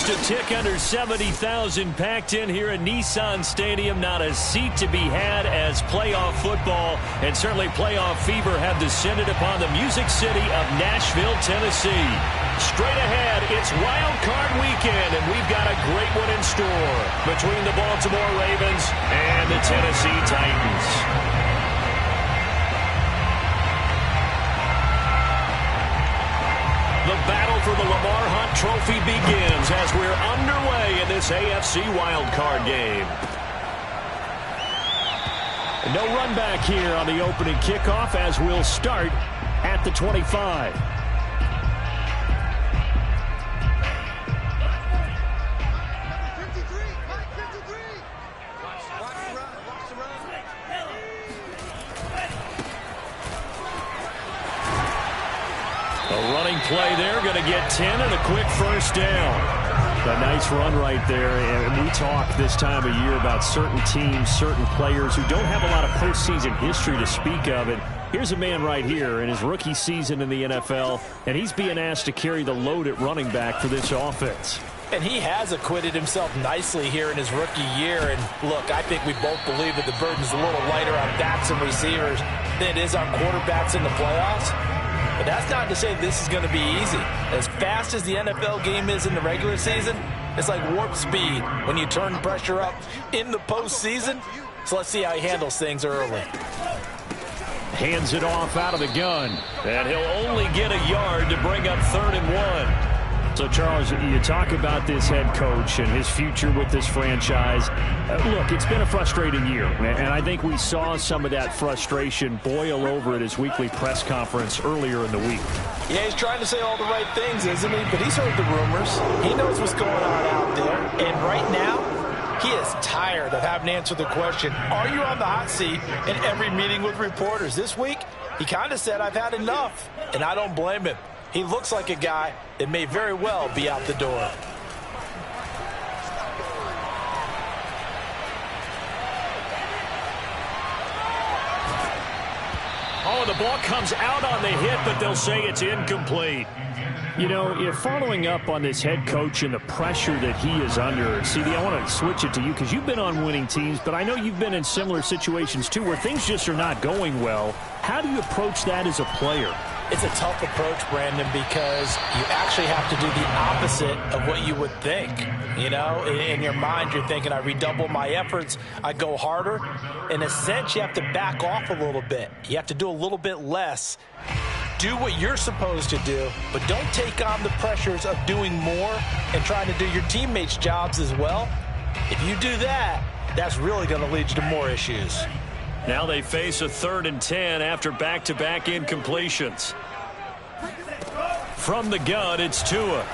Just a tick under 70,000 packed in here at Nissan Stadium. Not a seat to be had as playoff football and certainly playoff fever have descended upon the Music City of Nashville, Tennessee. Straight ahead, it's Wild Card Weekend, and we've got a great one in store between the Baltimore Ravens and the Tennessee Titans. The battle for the Lamar Hunt Trophy begins as we're underway in this AFC wildcard game. No run back here on the opening kickoff as we'll start at the 25. A running play there, going to get 10 and a quick first down. A nice run right there, and we talk this time of year about certain teams, certain players who don't have a lot of postseason history to speak of. And here's a man right here in his rookie season in the NFL, and he's being asked to carry the load at running back for this offense. And he has acquitted himself nicely here in his rookie year. And look, I think we both believe that the burden's a little lighter on backs and receivers than it is on quarterbacks in the playoffs. But that's not to say this is going to be easy. As fast as the NFL game is in the regular season, it's like warp speed when you turn pressure up in the postseason. So let's see how he handles things early. Hands it off out of the gun. And he'll only get a yard to bring up 3rd and 1. So, Charles, you talk about this head coach and his future with this franchise. Look, it's been a frustrating year, and I think we saw some of that frustration boil over at his weekly press conference earlier in the week. Yeah, he's trying to say all the right things, isn't he? But he's heard the rumors. He knows what's going on out there. And right now, he is tired of having to answer the question, are you on the hot seat in every meeting with reporters? This week, he kind of said, I've had enough, and I don't blame him. He looks like a guy that may very well be out the door. Oh, the ball comes out on the hit, but they'll say it's incomplete. You know, if following up on this head coach and the pressure that he is under, CD, I want to switch it to you because you've been on winning teams, but I know you've been in similar situations too where things just are not going well. How do you approach that as a player? It's a tough approach, Brandon, because you actually have to do the opposite of what you would think. You know, in your mind, you're thinking, I redouble my efforts, I go harder. In a sense, you have to back off a little bit. You have to do a little bit less. Do what you're supposed to do, but don't take on the pressures of doing more and trying to do your teammates' jobs as well. If you do that, that's really going to lead you to more issues. Now they face a 3rd and 10 after back-to-back incompletions. From the gun, it's Tua.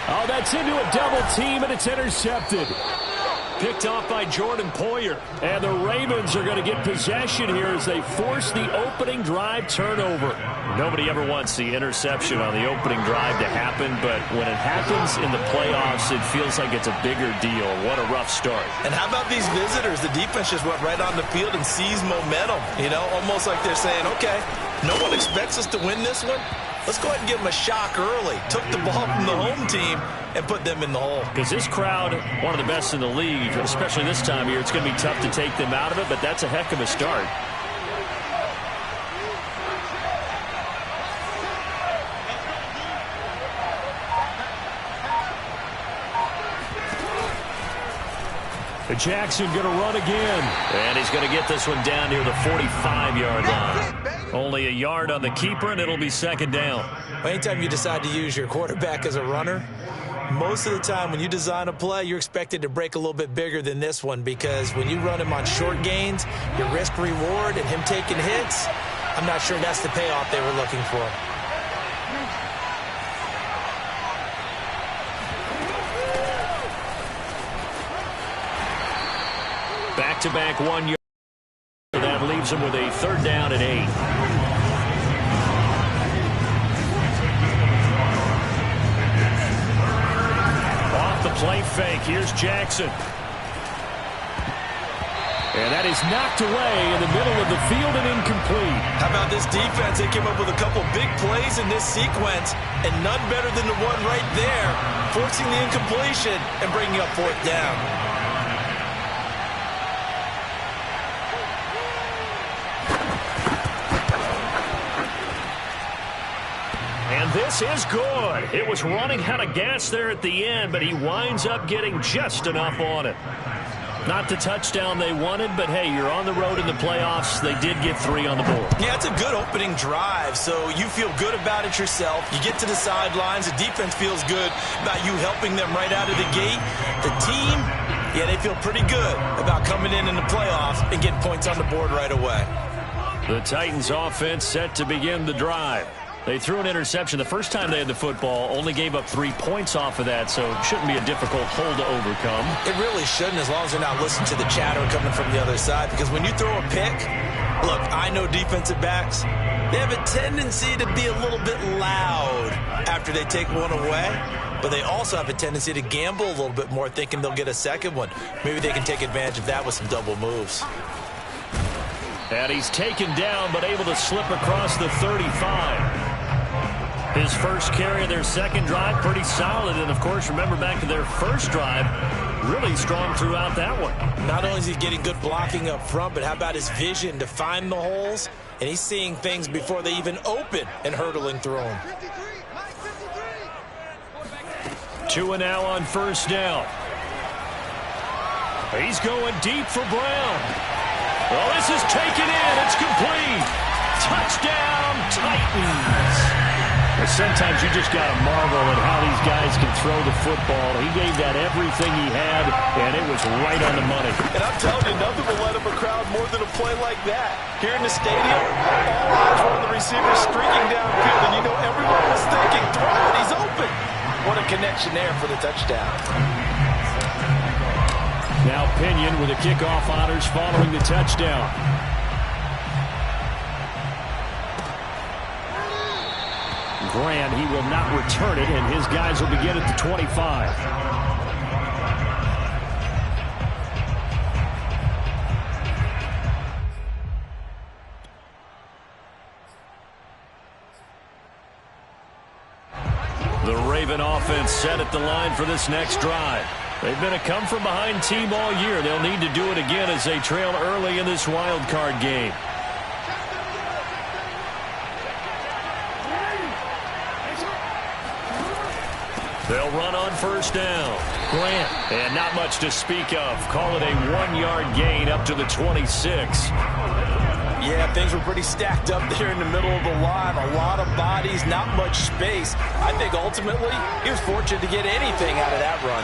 Oh, that's into a double team, and it's intercepted. Picked off by Jordan Poyer. And the Ravens are going to get possession here as they force the opening drive turnover. Nobody ever wants the interception on the opening drive to happen, but when it happens in the playoffs, it feels like it's a bigger deal. What a rough start. And how about these visitors? The defense just went right on the field and seized momentum. You know, almost like they're saying, okay, no one expects us to win this one. Let's go ahead and give them a shock early. Took the ball from the home team and put them in the hole. Because this crowd, one of the best in the league, especially this time of year, it's going to be tough to take them out of it, but that's a heck of a start. Jackson going to run again. And he's going to get this one down near the 45-yard line. Only a yard on the keeper, and it'll be 2nd down. Well, anytime you decide to use your quarterback as a runner, most of the time when you design a play, you're expected to break a little bit bigger than this one because when you run him on short gains, your risk-reward and him taking hits, I'm not sure that's the payoff they were looking for. Back-to-back 1 yard. That leaves him with a 3rd down and 8. Off the play fake. Here's Jackson. And that is knocked away in the middle of the field and incomplete. How about this defense? They came up with a couple big plays in this sequence, and none better than the one right there, forcing the incompletion and bringing up fourth down. And this is good. It was running out of gas there at the end, but he winds up getting just enough on it. Not the touchdown they wanted, but hey, you're on the road in the playoffs. They did get 3 on the board. Yeah, it's a good opening drive, so you feel good about it yourself. You get to the sidelines. The defense feels good about you helping them right out of the gate. The team, yeah, they feel pretty good about coming in the playoffs and getting points on the board right away. The Titans offense set to begin the drive. They threw an interception the first time they had the football, only gave up 3 points off of that, so it shouldn't be a difficult hole to overcome. It really shouldn't, as long as they're not listening to the chatter coming from the other side, because when you throw a pick, look, I know defensive backs, they have a tendency to be a little bit loud after they take one away, but they also have a tendency to gamble a little bit more, thinking they'll get a second one. Maybe they can take advantage of that with some double moves. And he's taken down, but able to slip across the 35. His first carry of their second drive, pretty solid. And, of course, remember back to their first drive, really strong throughout that one. Not only is he getting good blocking up front, but how about his vision to find the holes? And he's seeing things before they even open and hurdling through them. 2 and now on first down. He's going deep for Brown. Well, this is taken in. It's complete. Touchdown, Titans. Sometimes you just got to marvel at how these guys can throw the football. He gave that everything he had, and it was right on the money. And I'm telling you, nothing will light up a crowd more than a play like that. Here in the stadium, all eyes were on the receiver streaking downfield, and you know everyone was thinking, throw it, he's open. What a connection there for the touchdown. Now Pinion with the kickoff honors following the touchdown. Grant, he will not return it, and his guys will begin at the 25. The Raven offense set at the line for this next drive. They've been a come-from-behind team all year. They'll need to do it again as they trail early in this wild card game. They'll run on first down. Grant, and not much to speak of. Call it a 1-yard gain up to the 26. Yeah, things were pretty stacked up there in the middle of the line. A lot of bodies, not much space. I think ultimately he was fortunate to get anything out of that run.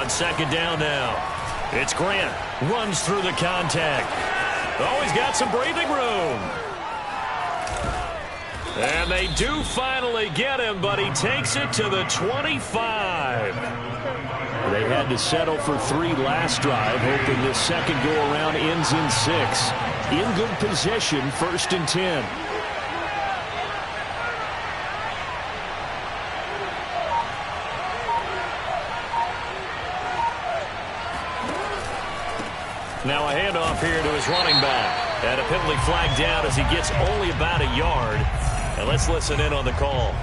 On second down now. It's Grant. Runs through the contact. Oh, he's got some breathing room. And they do finally get him, but he takes it to the 25. They had to settle for 3 last drive, hoping this second go-around ends in 6. In good position, 1st and 10. Now a handoff here to his running back. And a penalty flag down as he gets only about a yard. And let's listen in on the call.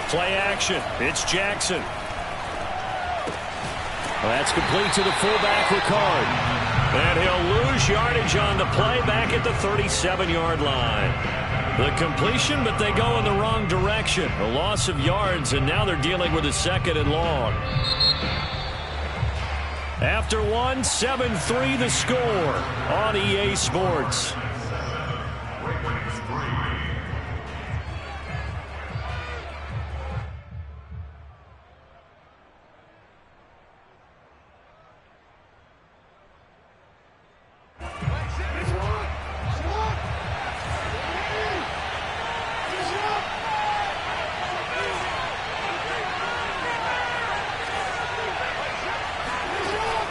Play action. It's Jackson. That's complete to the fullback, Ricard. And he'll lose yardage on the play back at the 37-yard line. The completion, but they go in the wrong direction. A loss of yards, and now they're dealing with a 2nd and long. After 1, 7-3 the score on EA Sports.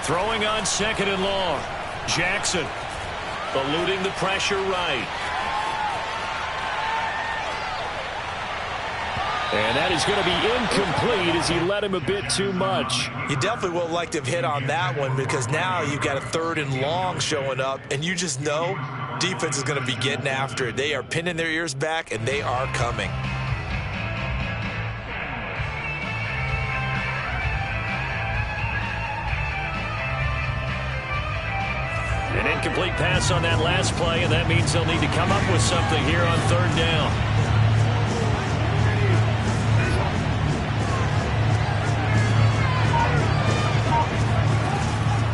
Throwing on 2nd and long. Jackson eluding the pressure right. And that is going to be incomplete as he led him a bit too much. You definitely would like to have hit on that one because now you've got a 3rd and long showing up, and you just know defense is going to be getting after it. They are pinning their ears back, and they are coming. An incomplete pass on that last play, and that means they'll need to come up with something here on 3rd down.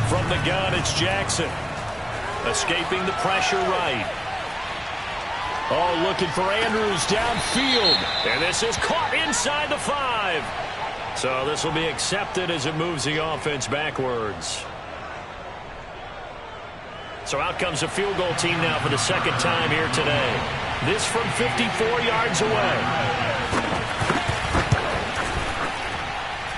From the gun, it's Jackson. Escaping the pressure right. Oh, looking for Andrews downfield. And this is caught inside the 5. So this will be accepted as it moves the offense backwards. So out comes the field goal team now for the 2nd time here today. This from 54 yards away.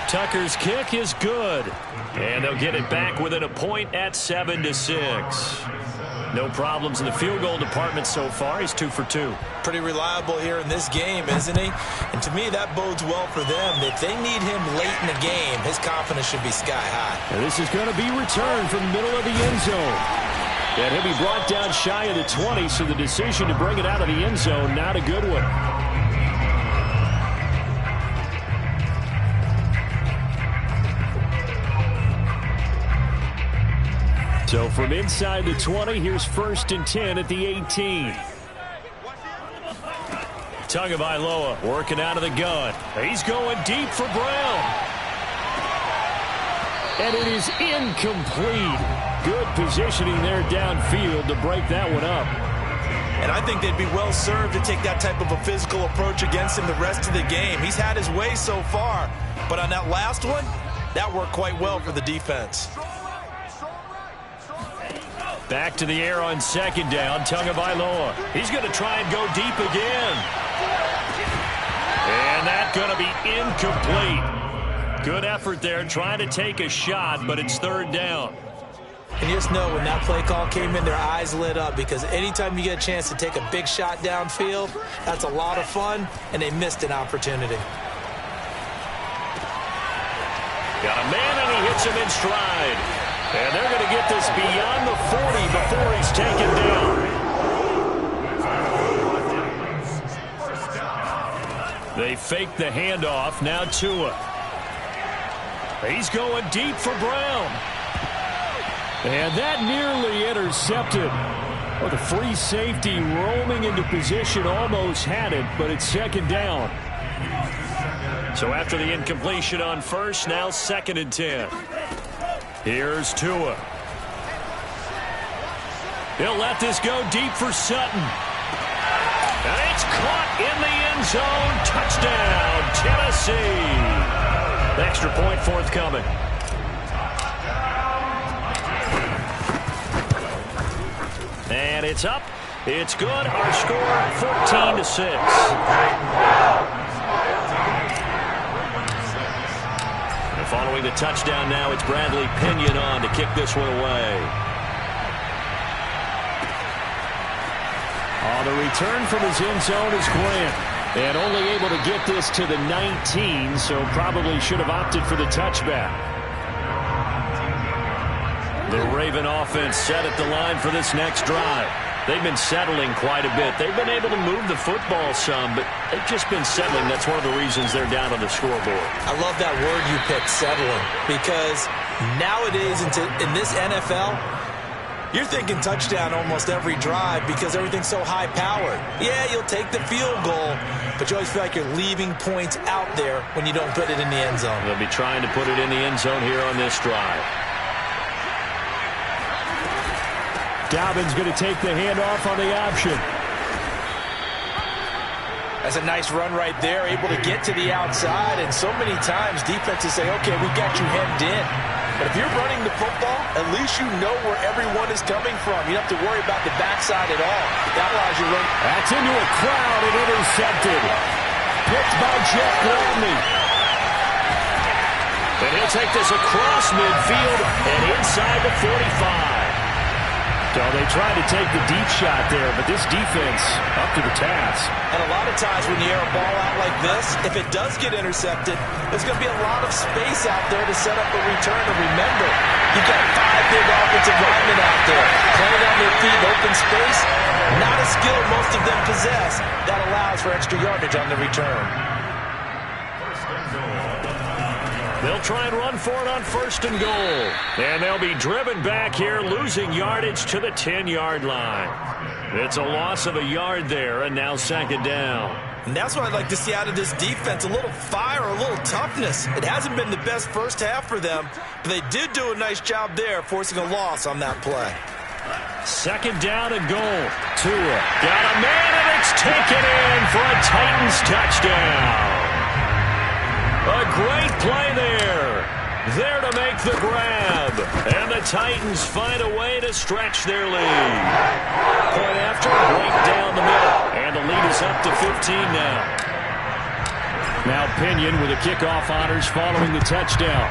Tucker's kick is good. And they'll get it back within a point at 7-6. No problems in the field goal department so far. He's 2 for 2. Pretty reliable here in this game, isn't he? And to me, that bodes well for them. If they need him late in the game, his confidence should be sky high. And this is going to be returned from the middle of the end zone. And he'll be brought down shy of the 20, so the decision to bring it out of the end zone, not a good one. So from inside the 20, here's 1st and 10 at the 18. Tagovailoa working out of the gun. He's going deep for Brown. And it is incomplete. Good positioning there downfield to break that one up. And I think they'd be well served to take that type of a physical approach against him the rest of the game. He's had his way so far, but on that last one, that worked quite well for the defense. Back to the air on 2nd down, Tagovailoa. He's going to try and go deep again. And that's going to be incomplete. Good effort there, trying to take a shot, but it's 3rd down. And you just know when that play call came in, their eyes lit up because anytime you get a chance to take a big shot downfield, that's a lot of fun, and they missed an opportunity. Got a man, and he hits him in stride. And they're going to get this beyond the 40 before he's taken down. They fake the handoff. Now Tua. He's going deep for Brown. And that nearly intercepted. Well, the free safety roaming into position almost had it, but it's 2nd down. So after the incompletion on 1st, now 2nd and 10. Here's Tua. He'll let this go deep for Sutton. And it's caught in the end zone. Touchdown, Tennessee. The extra point forthcoming. And it's up. It's good. Our score, 14-6. Following the touchdown now, it's Bradley Pinion on to kick this one away. The return from his end zone is Grant. And only able to get this to the 19, so probably should have opted for the touchback. The Raven offense set at the line for this next drive. They've been settling quite a bit. They've been able to move the football some, but they've just been settling. That's one of the reasons they're down on the scoreboard. I love that word you picked, settling, because nowadays in this NFL, you're thinking touchdown almost every drive because everything's so high-powered. Yeah, you'll take the field goal, but you always feel like you're leaving points out there when you don't put it in the end zone. They'll be trying to put it in the end zone here on this drive. Dobbins going to take the handoff on the option. That's a nice run right there, able to get to the outside, and so many times defenses say, okay, we got you hemmed in. But if you're running the football, at least you know where everyone is coming from. You don't have to worry about the backside at all. That allows you to run. That's into a crowd and intercepted. Picked by Jeff Gladney. And he'll take this across midfield and inside the 45. So they tried to take the deep shot there, but this defense up to the task. And a lot of times when you air a ball out like this, if it does get intercepted, there's going to be a lot of space out there to set up a return. And remember, you've got 5 big offensive linemen out there playing on their feet, open space. Not a skill most of them possess. That allows for extra yardage on the return. They'll try and run for it on 1st and goal. And they'll be driven back here, losing yardage to the 10-yard line. It's a loss of a yard there, and now 2nd down. And that's what I'd like to see out of this defense, a little fire, a little toughness. It hasn't been the best first half for them, but they did do a nice job there, forcing a loss on that play. 2nd down and goal. Tua got a man, and it's taken in for a Titans touchdown. A great play there. There to make the grab. And the Titans find a way to stretch their lead. Point after, right down the middle. And the lead is up to 15 now. Now Pinion with the kickoff honors following the touchdown.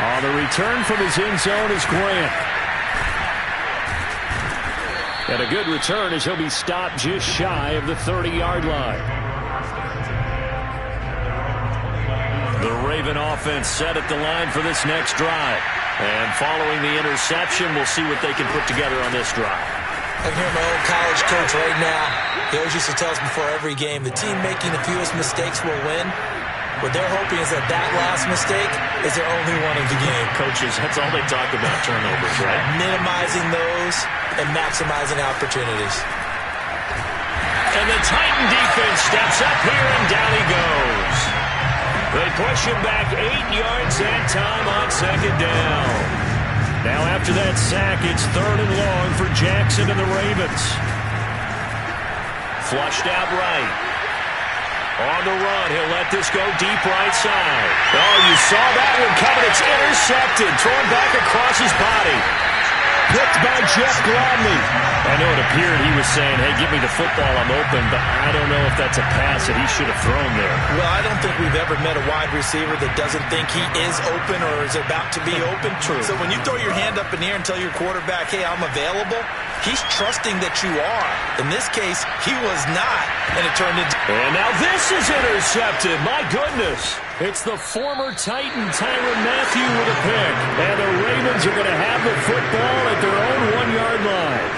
On the return from his end zone is Grant. And a good return as he'll be stopped just shy of the 30-yard line. The Raven offense set at the line for this next drive. And following the interception, we'll see what they can put together on this drive. I can hear my old college coach right now. He always used to tell us before every game, the team making the fewest mistakes will win. What they're hoping is that last mistake is their only one of the game. Coaches, that's all they talk about, turnovers, right? Minimizing those and maximizing opportunities. And the Titan defense steps up here, and down he goes. They push him back 8 yards that time on 2nd down. Now after that sack, it's 3rd and long for Jackson and the Ravens. Flushed out right. On the run, he'll let this go deep right side. Oh, you saw that one coming. It's intercepted. Thrown back across his body. Picked by Jeff Gladney. I know it appeared he was saying, hey, give me the football, I'm open, but I don't know if that's a pass that he should have thrown there. Well, I don't think we've ever met a wide receiver that doesn't think he is open or is about to be open. True. So when you throw your hand up in the air and tell your quarterback, hey, I'm available, he's trusting that you are. In this case, he was not, and it turned into... And now this is intercepted. My goodness. It's the former Titan Tyrann Mathieu with a pick. And the Ravens are going to have the football at their own 1-yard line.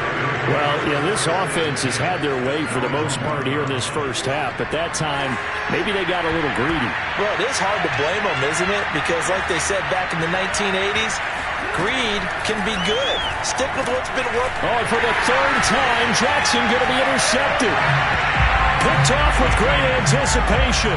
Well, yeah, this offense has had their way for the most part here in this first half. But that time, maybe they got a little greedy. Well, it is hard to blame them, isn't it? Because like they said back in the 1980s, greed can be good. Stick with what's been working. Oh, and for the 3rd time, Jackson going to be intercepted. Picked off with great anticipation.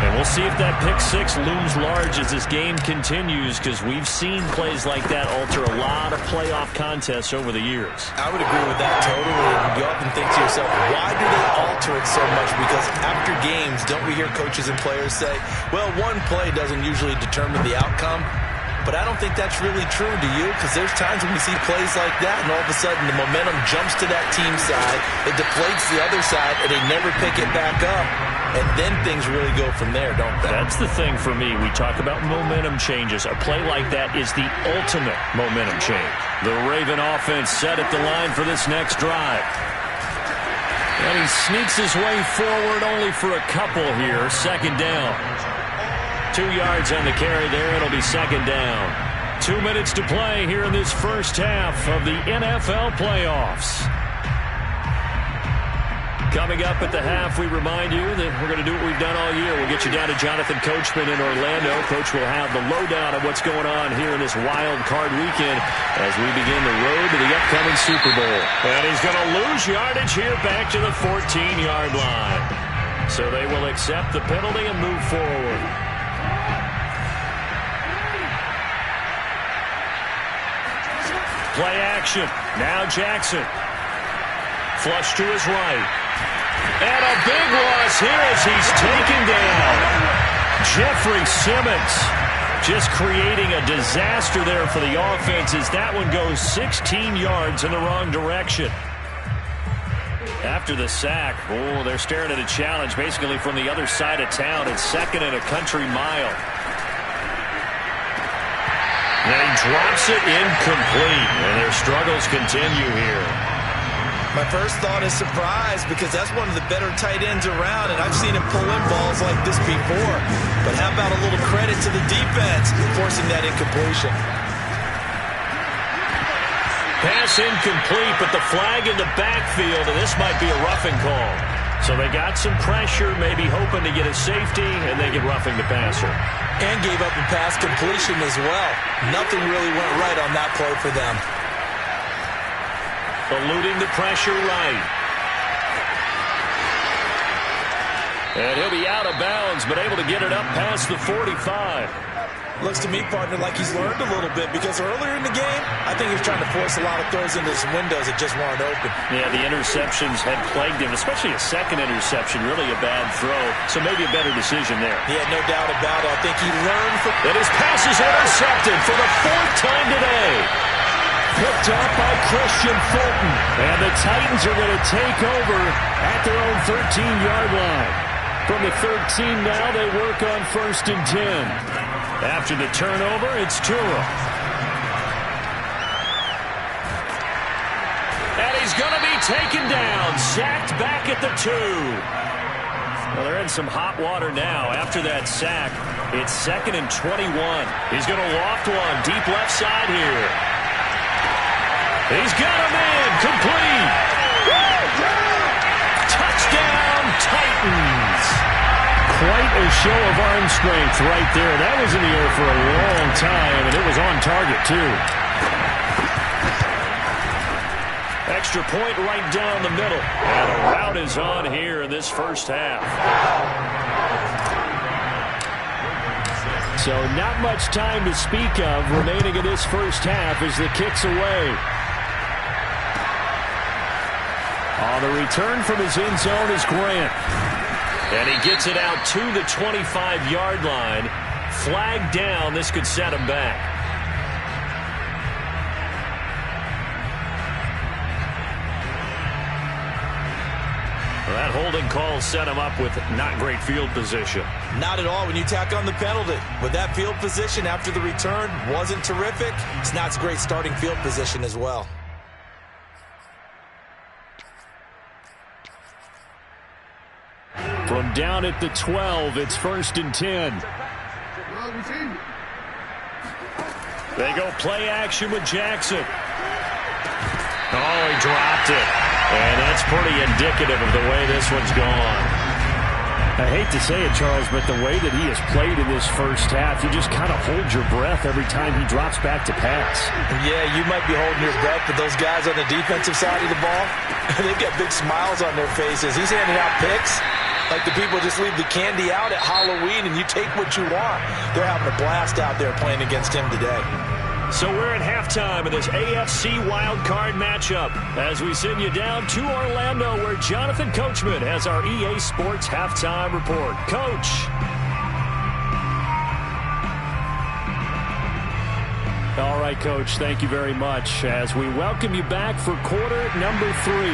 And we'll see if that pick 6 looms large as this game continues, because we've seen plays like that alter a lot of playoff contests over the years. I would agree with that totally. And you often think to yourself, why do they alter it so much? Because after games, don't we hear coaches and players say, well, one play doesn't usually determine the outcome? But I don't think that's really true, do you? Because there's times when we see plays like that, and all of a sudden the momentum jumps to that team side, it deflates the other side, and they never pick it back up. And then things really go from there, don't they? That's the thing for me. We talk about momentum changes. A play like that is the ultimate momentum change. The Raven offense set at the line for this next drive. And he sneaks his way forward only for a couple here. 2nd down. 2 yards on the carry there. It'll be 2nd down. 2 minutes to play here in this first half of the NFL playoffs. Coming up at the half, we remind you that we're going to do what we've done all year. We'll get you down to Jonathan Coachman in Orlando. Coach will have the lowdown of what's going on here in this wild card weekend as we begin the road to the upcoming Super Bowl. And he's going to lose yardage here back to the 14-yard line. So they will accept the penalty and move forward. Play action. Now Jackson. Flush to his right. And a big loss here as he's taken down. Jeffrey Simmons just creating a disaster there for the offense as that one goes 16 yards in the wrong direction. After the sack, they're staring at a challenge basically from the other side of town. It's 2nd and a country mile. And he drops it incomplete, and their struggles continue here. My first thought is surprise, because that's one of the better tight ends around, and I've seen him pull in balls like this before. But how about a little credit to the defense forcing that incompletion? Pass incomplete, but the flag in the backfield, and this might be a roughing call. So they got some pressure, maybe hoping to get a safety, and they get roughing the passer. And gave up a pass completion as well. Nothing really went right on that play for them. Eluding the pressure right. And he'll be out of bounds, but able to get it up past the 45. Looks to me, partner, like he's learned a little bit, because earlier in the game, I think he was trying to force a lot of throws into his windows that just weren't open. Yeah, the interceptions had plagued him, especially a second interception, really a bad throw. So maybe a better decision there. Yeah, no doubt about it. I think he learned from... And his pass is intercepted for the 4th time today. Picked up by Christian Fulton. And the Titans are going to take over at their own 13-yard line. From the 13 now, they work on 1st and 10. After the turnover, it's Tura. And he's going to be taken down. Sacked back at the 2. Well, they're in some hot water now. After that sack, it's 2nd and 21. He's going to loft one deep left side here. He's got him in. Complete. Touchdown, Titans. Quite a show of arm strength right there. That was in the air for a long time, and it was on target, too. Extra point right down the middle. And a rout is on here in this first half. So not much time to speak of remaining in this first half as the kick's away. On the return from his end zone is Grant. And he gets it out to the 25-yard line. Flag down. This could set him back. Well, that holding call set him up with not great field position. Not at all when you tack on the penalty. With that field position after the return wasn't terrific. It's not great starting field position as well. From down at the 12, it's 1st and 10. They go play action with Jackson. Oh, he dropped it. And that's pretty indicative of the way this one's gone. I hate to say it, Charles, but the way that he has played in this first half, you just kind of hold your breath every time he drops back to pass. Yeah, you might be holding your breath, but those guys on the defensive side of the ball, they've got big smiles on their faces. He's handing out picks. Like the people just leave the candy out at Halloween and you take what you want. They're having a blast out there playing against him today. So we're at halftime of this AFC wildcard matchup as we send you down to Orlando where Jonathan Coachman has our EA Sports halftime report. Coach. All right, Coach, thank you very much as we welcome you back for quarter number 3.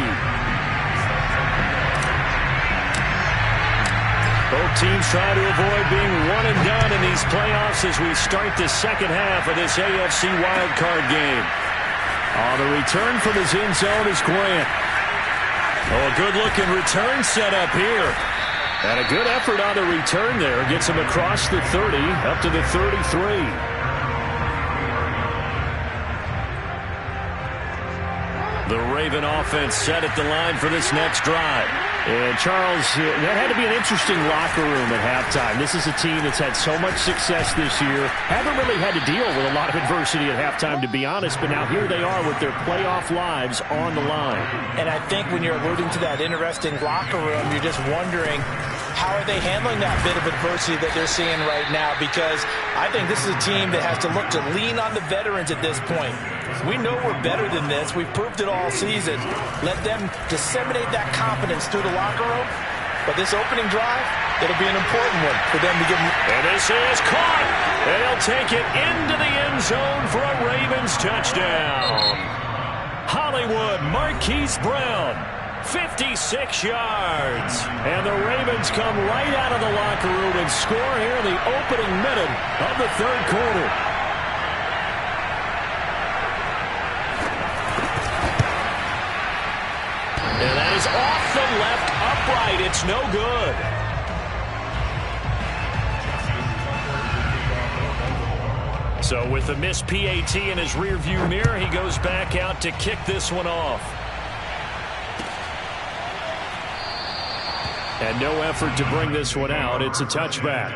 Both teams try to avoid being one and done in these playoffs as we start the second half of this AFC wildcard game. On the return from his end zone is Grant. Oh, a good-looking return set up here. And a good effort on the return there. Gets him across the 30, up to the 33. The Raven offense set at the line for this next drive. And, Charles, that had to be an interesting locker room at halftime. This is a team that's had so much success this year. Haven't really had to deal with a lot of adversity at halftime, to be honest. But now here they are with their playoff lives on the line. And I think when you're alluding to that interesting locker room, you're just wondering, how are they handling that bit of adversity that they're seeing right now? Because I think this is a team that has to look to lean on the veterans at this point. We know we're better than this. We've proved it all season. Let them disseminate that confidence through the locker room. But this opening drive, it'll be an important one for them to give them. And this is caught. And they'll take it into the end zone for a Ravens touchdown. Hollywood Marquise Brown 56 yards. And the Ravens come right out of the locker room and score here in the opening minute of the third quarter. And that is off the left upright. It's no good. So with the missed PAT in his rearview mirror, he goes back out to kick this one off. And no effort to bring this one out. It's a touchback.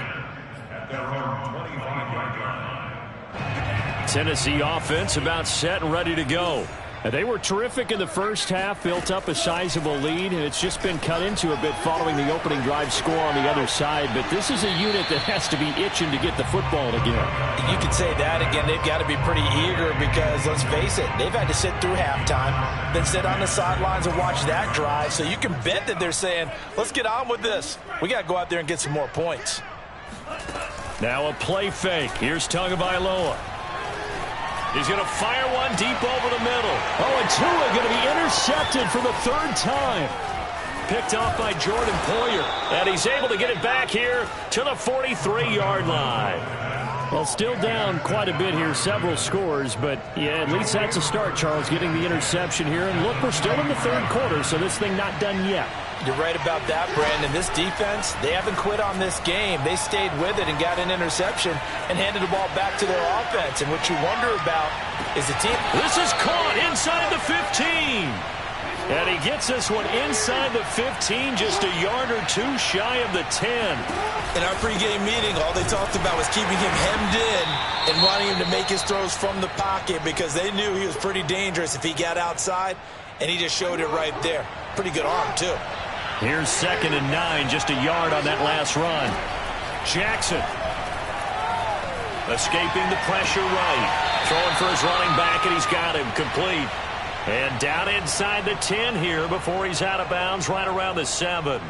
Tennessee offense about set and ready to go. They were terrific in the first half, built up a sizable lead, and it's just been cut into a bit following the opening drive score on the other side. But this is a unit that has to be itching to get the football again. You could say that again. They've got to be pretty eager because, let's face it, they've had to sit through halftime, then sit on the sidelines and watch that drive. So you can bet that they're saying, let's get on with this. We got to go out there and get some more points. Now a play fake. Here's Tagovailoa. He's going to fire one deep over the middle. Oh, and Tua going to be intercepted for the third time. Picked off by Jordan Poyer. And he's able to get it back here to the 43-yard line. Well, still down quite a bit here, several scores. But, yeah, at least that's a start, Charles, getting the interception here. And look, we're still in the third quarter, so this thing not done yet. You're right about that, Brandon. This defense, they haven't quit on this game. They stayed with it and got an interception and handed the ball back to their offense. And what you wonder about is the team. This is caught inside the 15. And he gets this one inside the 15, just a yard or two shy of the 10. In our pregame meeting, all they talked about was keeping him hemmed in and wanting him to make his throws from the pocket because they knew he was pretty dangerous if he got outside, and he just showed it right there. Pretty good arm, too. Here's 2nd and 9, just a yard on that last run. Jackson escaping the pressure right. Throwing for his running back, and he's got him complete. And down inside the 10 here before he's out of bounds right around the 7.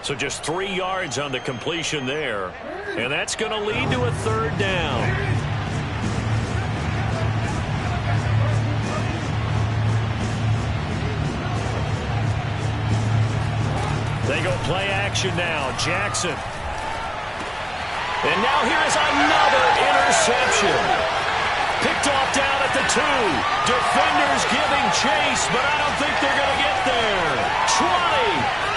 So just 3 yards on the completion there. And that's going to lead to a third down. They go play action now. Jackson. And now here is another interception. Picked off down at the 2. Defenders giving chase, but I don't think they're going to get there. 20.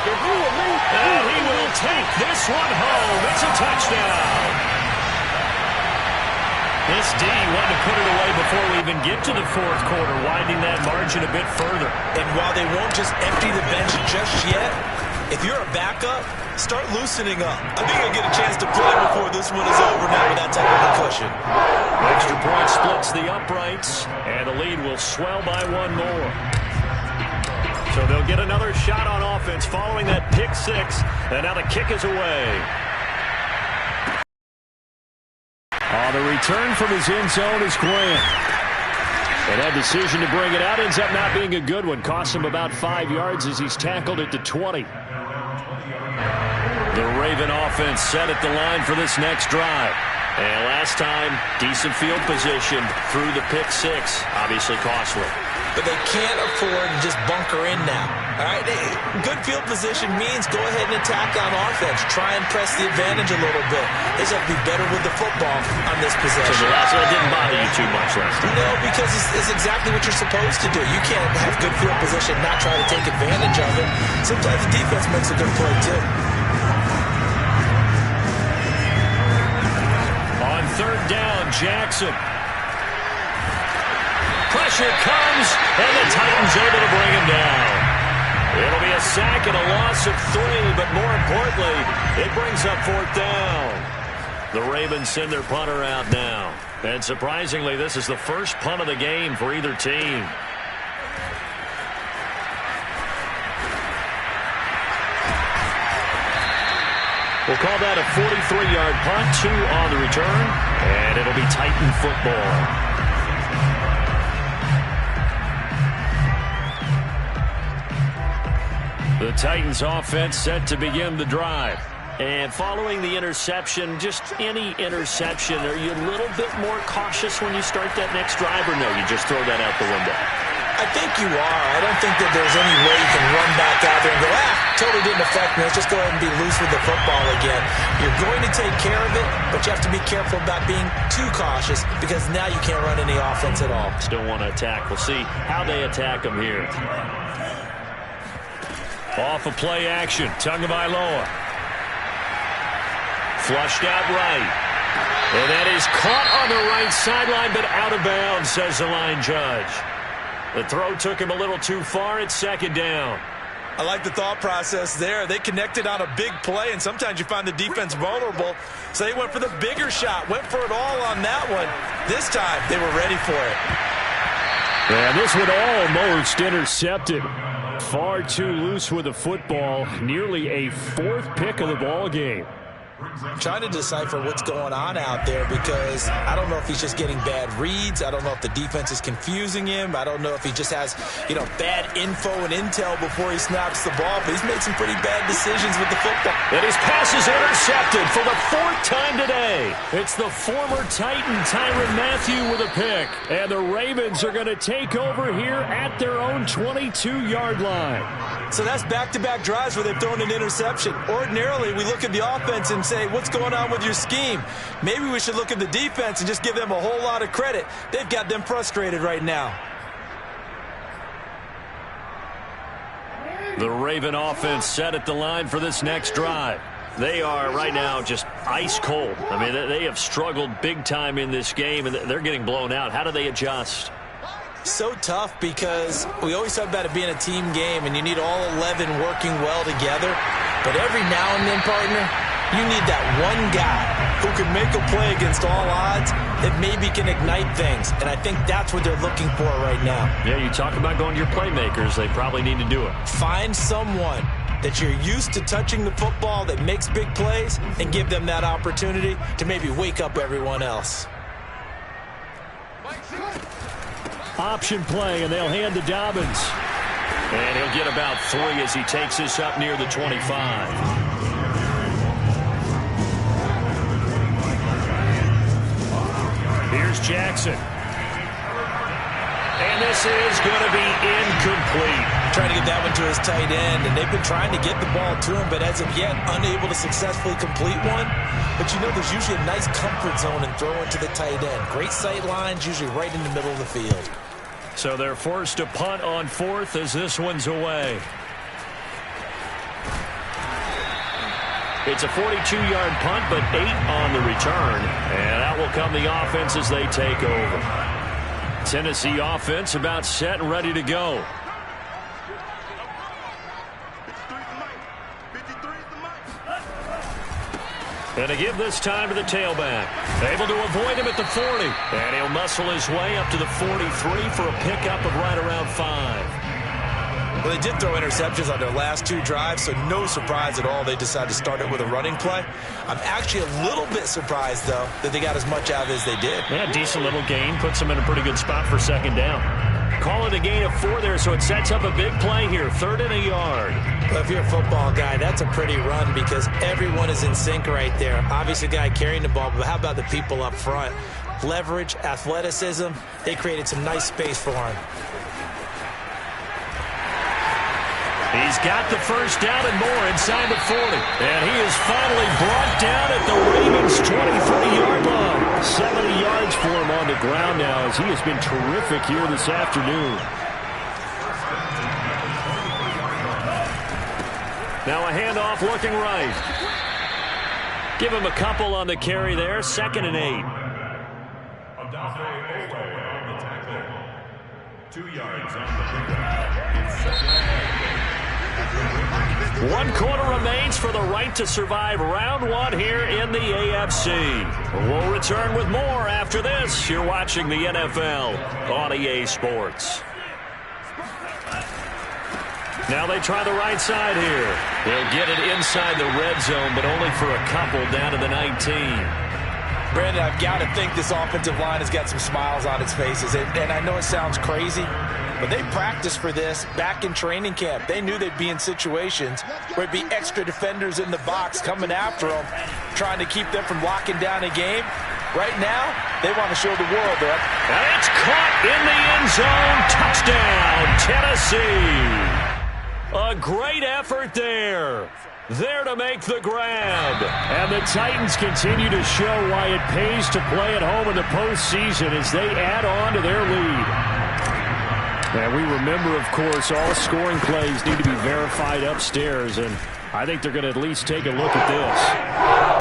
And he will take this one home. It's a touchdown. This D wanted to put it away before we even get to the fourth quarter, widening that margin a bit further. And while they won't just empty the bench just yet, if you're a backup, start loosening up. I think you'll get a chance to play before this one is over now with that type of a cushion. Extra point splits the uprights, and the lead will swell by one more. So they'll get another shot on offense following that pick six, and now the kick is away. The return from his end zone is Grant. And that decision to bring it out ends up not being a good one. Costs him about 5 yards as he's tackled at the 20. The Raven offense set at the line for this next drive. And last time, decent field position through the pick six. Obviously costly. But they can't afford to just bunker in now. All right, good field position means go ahead and attack on offense. Try and press the advantage a little bit. They just have to be better with the football on this possession. So it didn't bother you too much last time. No, because it's exactly what you're supposed to do. You can't have good field position, not try to take advantage of it. Sometimes the defense makes a good play, too. On third down, Jackson. Pressure comes, and the Titans able to bring him down. It'll be a sack and a loss of 3, but more importantly, it brings up fourth down. The Ravens send their punter out now. And surprisingly, this is the first punt of the game for either team. We'll call that a 43-yard punt, 2 on the return, and it'll be Titan football. The Titans offense set to begin the drive. And following the interception, just any interception, are you a little bit more cautious when you start that next drive, or no, you just throw that out the window? I think you are. I don't think that there's any way you can run back out there and go, totally didn't affect me. Let's just go ahead and be loose with the football again. You're going to take care of it, but you have to be careful about being too cautious because now you can't run any offense at all. Still want to attack. We'll see how they attack them here. Off of play action. Tagovailoa. Flushed out right. And that is caught on the right sideline, but out of bounds, says the line judge. The throw took him a little too far. It's second down. I like the thought process there. They connected on a big play, and sometimes you find the defense vulnerable. So they went for the bigger shot, went for it all on that one. This time, they were ready for it. And this one almost intercepted. Far too loose with the football. Nearly a fourth pick of the ball game. I'm trying to decipher what's going on out there because I don't know if he's just getting bad reads. I don't know if the defense is confusing him. I don't know if he just has, bad info and intel before he snaps the ball. But he's made some pretty bad decisions with the football. And his pass is intercepted for the fourth time today. It's the former Titan Tyrann Mathieu with a pick. And the Ravens are going to take over here at their own 22-yard line. So that's back-to-back drives where they've thrown an interception. Ordinarily, we look at the offense and say, what's going on with your scheme? Maybe we should look at the defense and just give them a whole lot of credit. They've got them frustrated right now. The Raven offense set at the line for this next drive. They are right now just ice cold. I mean, they have struggled big time in this game, and they're getting blown out. How do they adjust? So tough because we always talk about it being a team game, and you need all 11 working well together. But every now and then, partner, you need that one guy who can make a play against all odds that maybe can ignite things. And I think that's what they're looking for right now. Yeah, you talk about going to your playmakers. They probably need to do it. Find someone that you're used to touching the football that makes big plays and give them that opportunity to maybe wake up everyone else. Option play, and they'll hand to Dobbins. And he'll get about 3 as he takes this up near the 25. Here's Jackson. And this is going to be incomplete. Trying to get that one to his tight end, and they've been trying to get the ball to him, but as of yet, unable to successfully complete one. But there's usually a nice comfort zone in throwing to the tight end. Great sight lines, usually right in the middle of the field. So they're forced to punt on fourth as this one's away. It's a 42-yard punt, but 8 on the return. And out will come the offense as they take over. Tennessee offense about set and ready to go. And to give this time to the tailback. Able to avoid him at the 40. And he'll muscle his way up to the 43 for a pickup of right around 5. Well, they did throw interceptions on their last 2 drives, so no surprise at all they decided to start it with a running play. I'm actually a little bit surprised, though, that they got as much out of it as they did. Yeah, decent little gain. Puts them in a pretty good spot for second down. Call it a gain of 4 there, so it sets up a big play here. 3rd and a yard. Well, if you're a football guy, that's a pretty run because everyone is in sync right there. Obviously, the guy carrying the ball, but how about the people up front? Leverage, athleticism, they created some nice space for him. He's got the first down and more inside the 40. And he is finally brought down at the Ravens' 23-yard line. 70 yards for him on the ground now as he has been terrific here this afternoon. Now a handoff looking right. Give him a couple on the carry there. 2nd and 8. 2 yards on the 1 quarter remains for the right to survive round 1 here in the AFC. We'll return with more after this. You're watching the NFL on EA Sports. Now they try the right side here. They'll get it inside the red zone, but only for a couple down to the 19. Brandon, I've got to think this offensive line has got some smiles on its faces. And I know it sounds crazy, but they practiced for this back in training camp. They knew they'd be in situations where it'd be extra defenders in the box coming after them, trying to keep them from locking down a game. Right now, they want to show the world that. And it's caught in the end zone. Touchdown. receive. A great effort there. There to make the grab. And the Titans continue to show why it pays to play at home in the postseason as they add on to their lead. And we remember, of course, all scoring plays need to be verified upstairs, and I think they're going to at least take a look at this.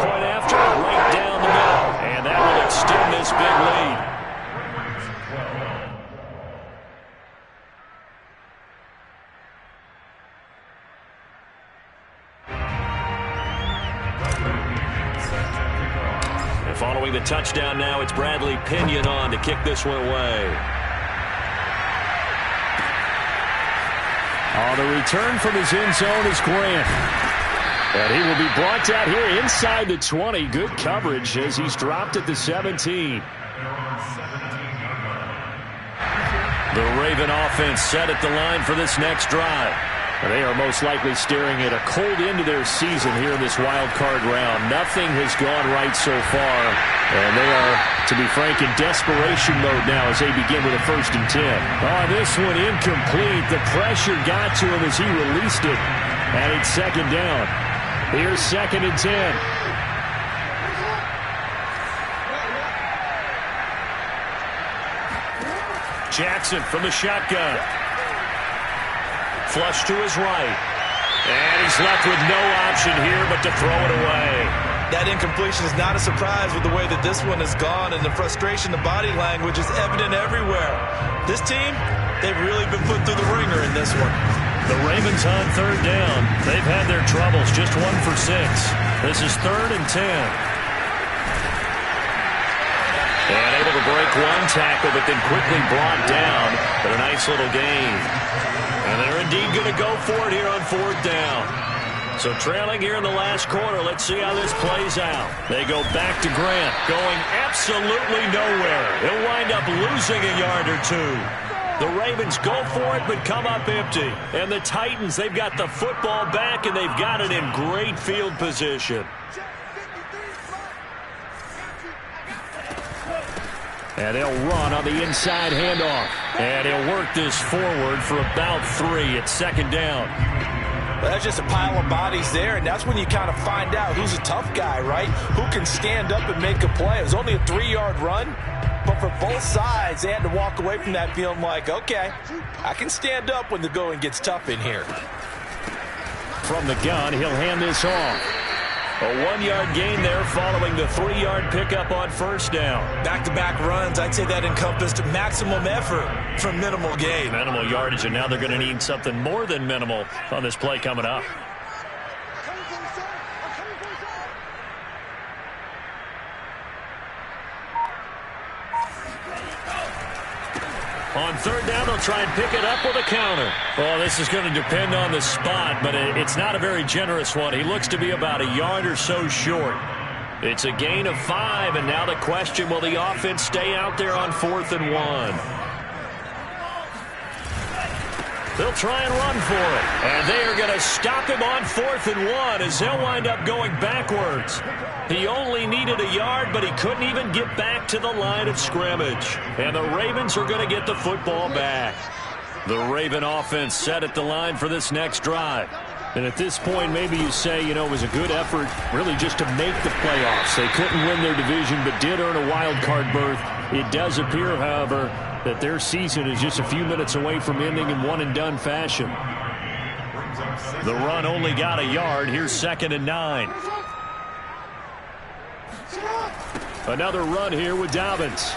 Point after, right down the middle, and that will extend this big lead. And following the touchdown now, it's Bradley Pinion on to kick this one away. On the return from his end zone is Grant. And he will be brought down here inside the 20. Good coverage as he's dropped at the 17. The Raven offense set at the line for this next drive. They are most likely staring at a cold end to their season here in this wild card round. Nothing has gone right so far. And they are, to be frank, in desperation mode now as they begin with a 1st and 10. Oh, this one incomplete. The pressure got to him as he released it. And it's 2nd down. Here's 2nd and 10. Jackson from the shotgun. Flush to his right. And he's left with no option here but to throw it away. That incompletion is not a surprise with the way that this one has gone, and the frustration, the body language is evident everywhere. This team, they've really been put through the ringer in this one. The Ravens on 3rd down. They've had their troubles, just 1 for 6. This is 3rd and 10. And able to break one tackle, but then quickly brought down. But a nice little gain. And they're indeed going to go for it here on 4th down. So trailing here in the last quarter, let's see how this plays out. They go back to Grant, going absolutely nowhere. He'll wind up losing a yard or 2. The Ravens go for it, but come up empty. And the Titans, they've got the football back, and they've got it in great field position. And they'll run on the inside handoff. And he'll work this forward for about 3 at 2nd down. Well, that's just a pile of bodies there, and that's when you kind of find out who's a tough guy, right? Who can stand up and make a play. It was only a 3-yard run, but for both sides, they had to walk away from that feeling like, okay, I can stand up when the going gets tough in here. From the gun, he'll hand this off. A 1-yard gain there following the 3-yard pickup on 1st down. Back-to-back runs, I'd say that encompassed maximum effort for minimal gain. Minimal yardage, and now they're going to need something more than minimal on this play coming up. On 3rd down, they'll try and pick it up with a counter. Well, this is going to depend on the spot, but it's not a very generous one. He looks to be about a yard or so short. It's a gain of 5, and now the question, will the offense stay out there on 4th and 1? They'll try and run for it, and they are going to stop him on 4th and 1 as they'll wind up going backwards. He only needed a yard, but he couldn't even get back to the line of scrimmage. And the Ravens are going to get the football back. The Raven offense set at the line for this next drive. And at this point, maybe you say, you know, it was a good effort really just to make the playoffs. They couldn't win their division, but did earn a wild card berth. It does appear, however, that their season is just a few minutes away from ending in one-and-done fashion. The run only got a yard. Here's 2nd and 9. Another run here with Dobbins.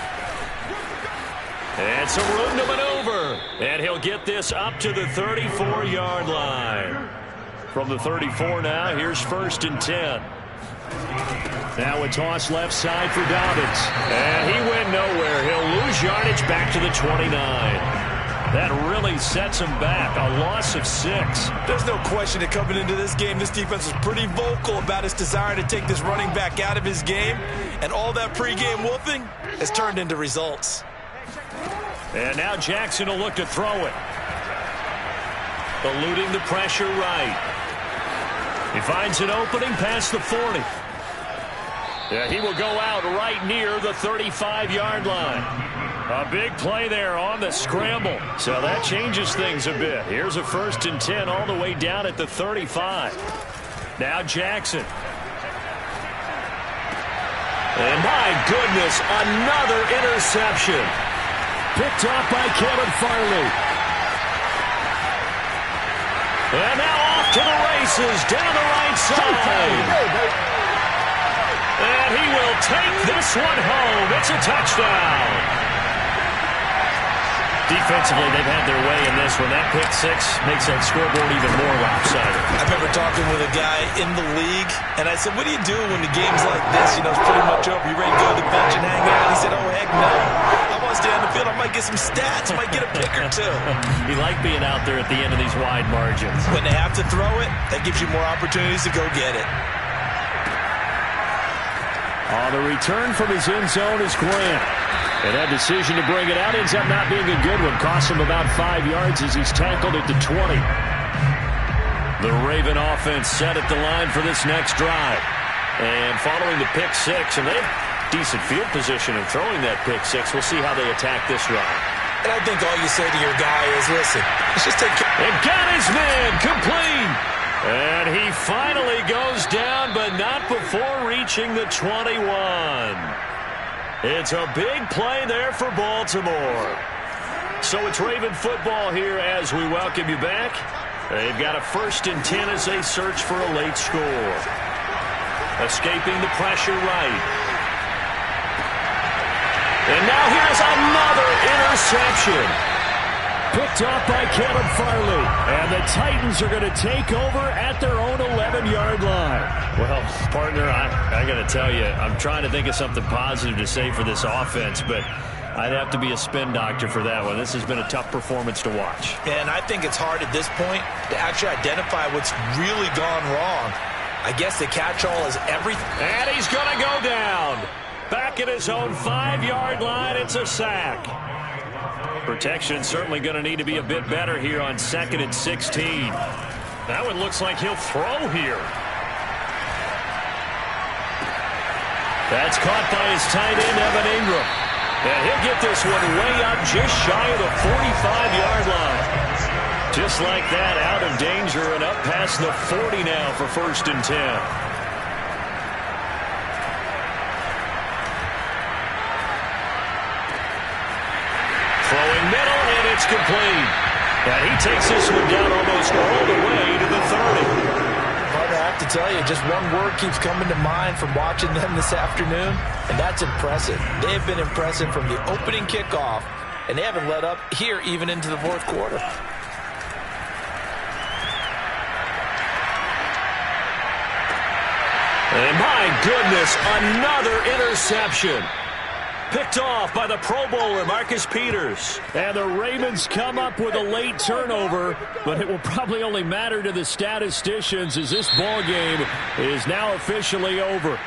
And some room to maneuver. And he'll get this up to the 34-yard line. From the 34 now, here's 1st and 10. Now a toss left side for Dobbins. And he went nowhere. He'll lose yardage back to the 29. That really sets him back. A loss of 6. There's no question that coming into this game, this defense was pretty vocal about its desire to take this running back out of his game. And all that pregame wolfing has turned into results. And now Jackson will look to throw it. Eluding the pressure right. He finds an opening past the 40. Yeah, he will go out right near the 35-yard line. A big play there on the scramble. So that changes things a bit. Here's a 1st and 10 all the way down at the 35. Now Jackson. And my goodness, another interception. Picked off by Kevin Farley. And now off to the races down the right side. And he will take this one home. It's a touchdown. Defensively, they've had their way in this one. That pick six makes that scoreboard even more lopsided. I remember talking with a guy in the league, and I said, what do you do when the game's like this? You know, it's pretty much over. You ready to go to the bench and hang out? He said, oh, heck no. I want to stay on the field. I might get some stats. I might get a pick or two. You like being out there at the end of these wide margins. When they have to throw it, that gives you more opportunities to go get it. On the return from his end zone is Grant. And that decision to bring it out ends up not being a good one. Cost him about 5 yards as he's tackled at the 20. The Raven offense set at the line for this next drive. And following the pick six, and they have decent field position in throwing that pick six. We'll see how they attack this drive. And I think all you say to your guy is, listen, let's just take care. And got his man complete. And he finally goes down, but not before reaching the 21. It's a big play there for Baltimore. So it's Raven football here as we welcome you back. They've got a 1st and 10 as they search for a late score. Escaping the pressure right. And now here's another interception. Picked off by Kevin Farley. And the Titans are going to take over at their own 11-yard line. Well, partner, I got to tell you, I'm trying to think of something positive to say for this offense, but I'd have to be a spin doctor for that one. This has been a tough performance to watch. And I think it's hard at this point to actually identify what's really gone wrong. I guess the catch-all is everything. And he's going to go down. Back at his own 5-yard line, it's a sack. Protection certainly going to need to be a bit better here on 2nd and 16. That one looks like he'll throw here. That's caught by his tight end, Evan Ingram. And he'll get this one way up just shy of the 45-yard line. Just like that, out of danger and up past the 40 now for 1st and 10. Throwing middle, and it's complete. And he takes this one down almost all the way to the 30. Hard to have to tell you, just one word keeps coming to mind from watching them this afternoon, and that's impressive. They have been impressive from the opening kickoff, and they haven't let up here even into the 4th quarter. And my goodness, another interception. Picked off by the Pro Bowler, Marcus Peters. And the Ravens come up with a late turnover, but it will probably only matter to the statisticians as this ball game is now officially over.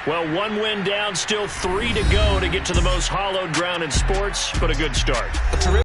Well, 1 win down, still 3 to go to get to the most hallowed ground in sports, but a good start.